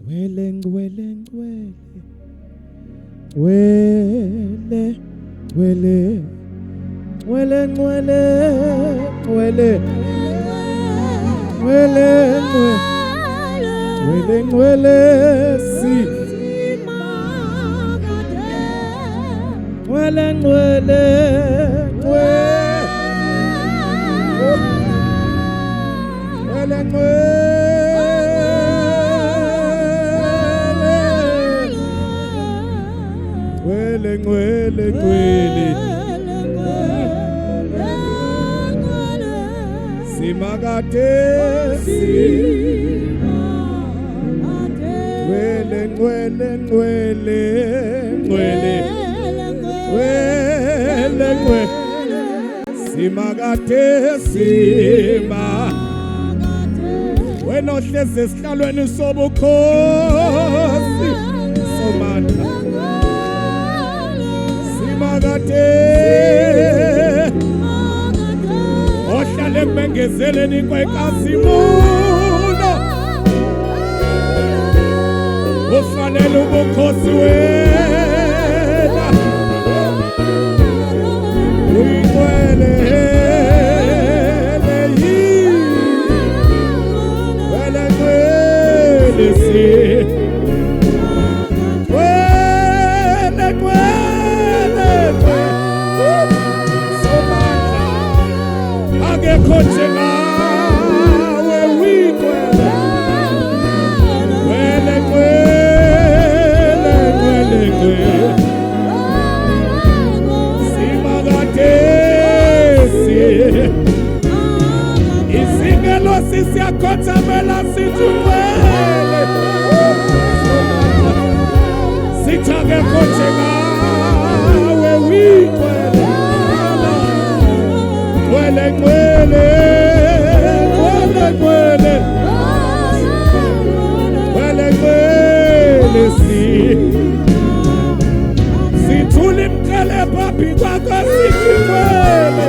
Ngcwele, ngcwele, ngcwele. Ngcwele, ngcwele. Ngcwele, ngcwele, ngcwele. Ngcwele, ngcwele. Ngcwele, ngcwele, si. Ngcwele, ngcwele, ngcwele. Ngcwele, ngcwele. Ngcwele, ngcwele. Simagate, ngcwele, ngcwele, ngcwele, ngcwele. Ngcwele, ngcwele. Simagate, sima. Wena ohlezi esihlalweni sobukhosi somandla. Simagate. Ohlale embengezeleni kwenkazimulo. Ufanele ubukhosi wena. Ngcwele. Siyakhothamela sithumele sithake khothe ngawe wikwele kwele kwele kwele kwele kwele kwele sithule imkele phambi kwakho sikwele.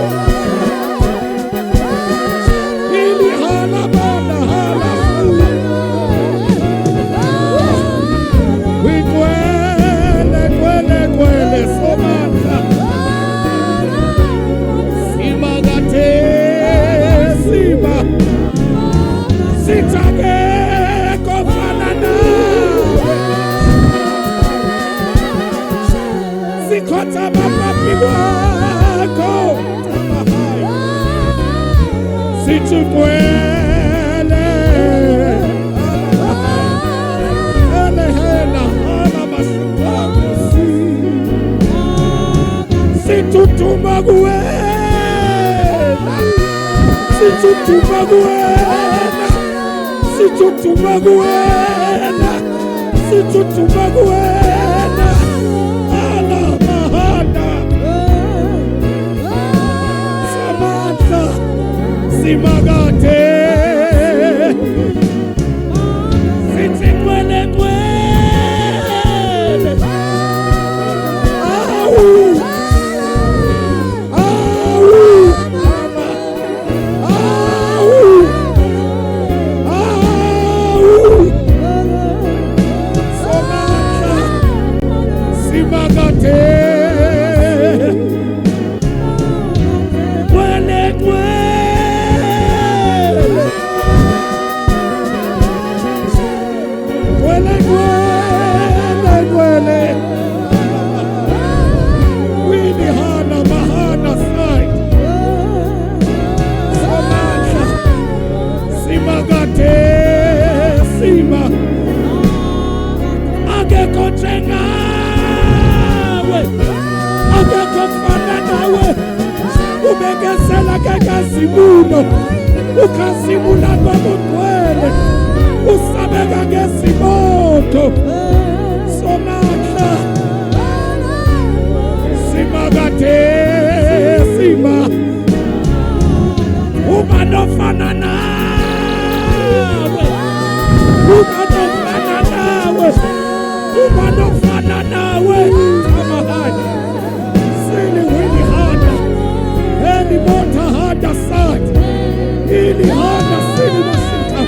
Ili hana sini masita.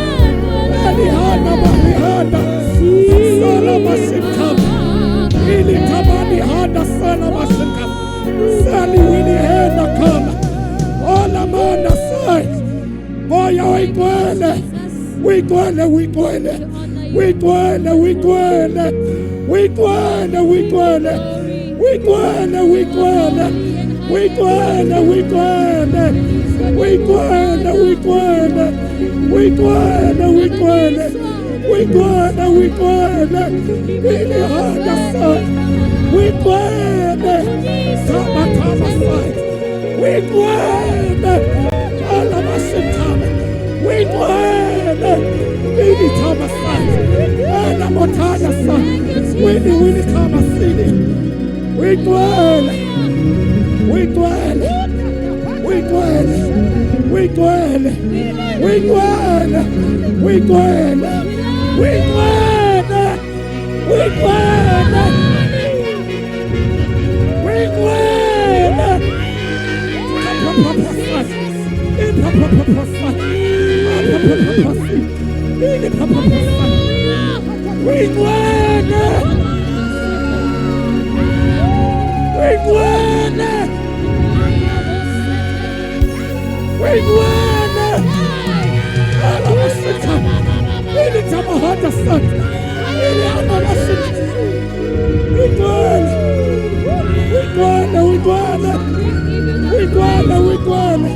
Eli hana mahali hana. Wigwele, wigwele. Wigwele, wigwele. Wigwele, wigwele. Wigwele, wigwele. Wigwele, wigwele. Wigwele, wigwele. Wigwele, wigwele. Wigwele, wigwele. Ili hada son. Wigwele. Tama, tama son. Wigwele. Alamasitame. Wigwele. Ili tama son. Alamotana son. Wili tama sini. Wigwele. Wigwele. Wigwele. Wigwele. Wigwele. Wigwele. Wigwele. Wigwele. Wigwele. Wigwele. Wigwele. Wigwele. Alamasita. Ili tamahada son. Ili alamasita. Wigwele. Wigwele, wigwele. Wigwele, wigwele.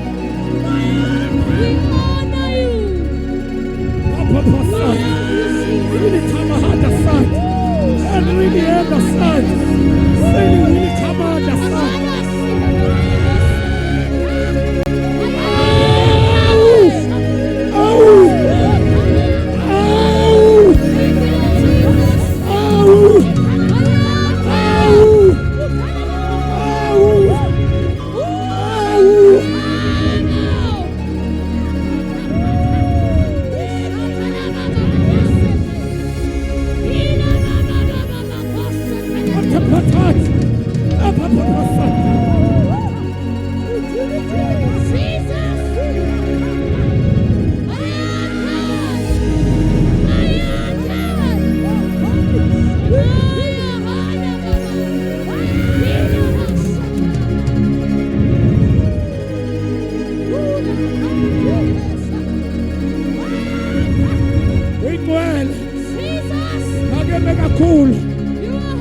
Papa son. Ili tamahada son. And really ever son. Ili tamahada son.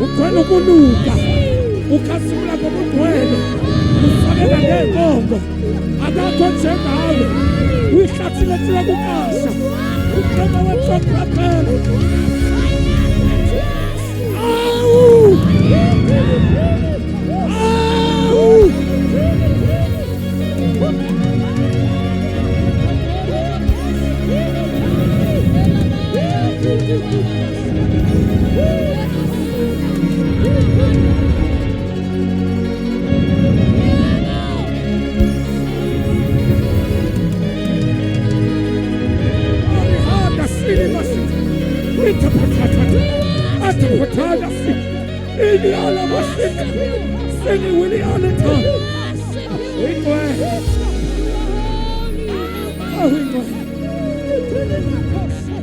Ugwele ukuluka ukhazula ngobugwele ufanele ngenkongo akakho njengawe uyihlathile thina kukasha uqema wethoka phela awu awu Ili ala masika, sini wili ala ta. Wigwe,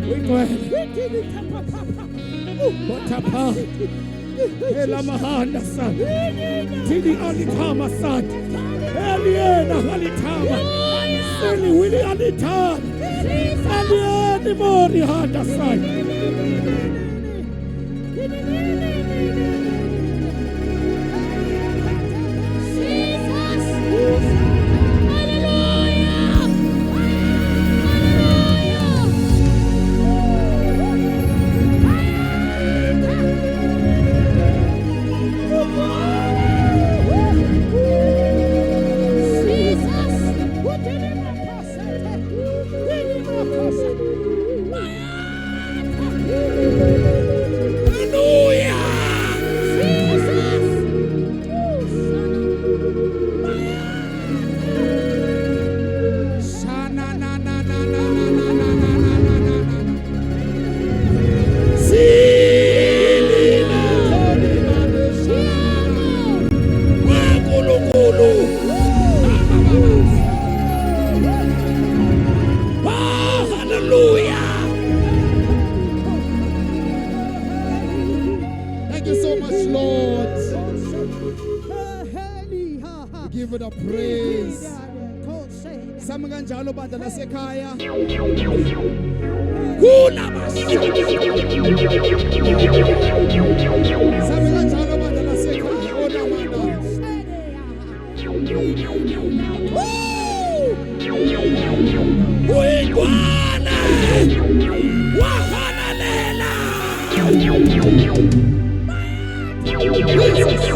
wigwe, watapa, ela mahanda san, tini alitama san, eliena alitama, sini wili alitama, elieni mori handa san. Sami kanjalo bandla lasekhaya. Kulabasha. Sami kanjalo bandla lasekhaya. Onamanda. Uyigwana. Wahalalela. Jesus.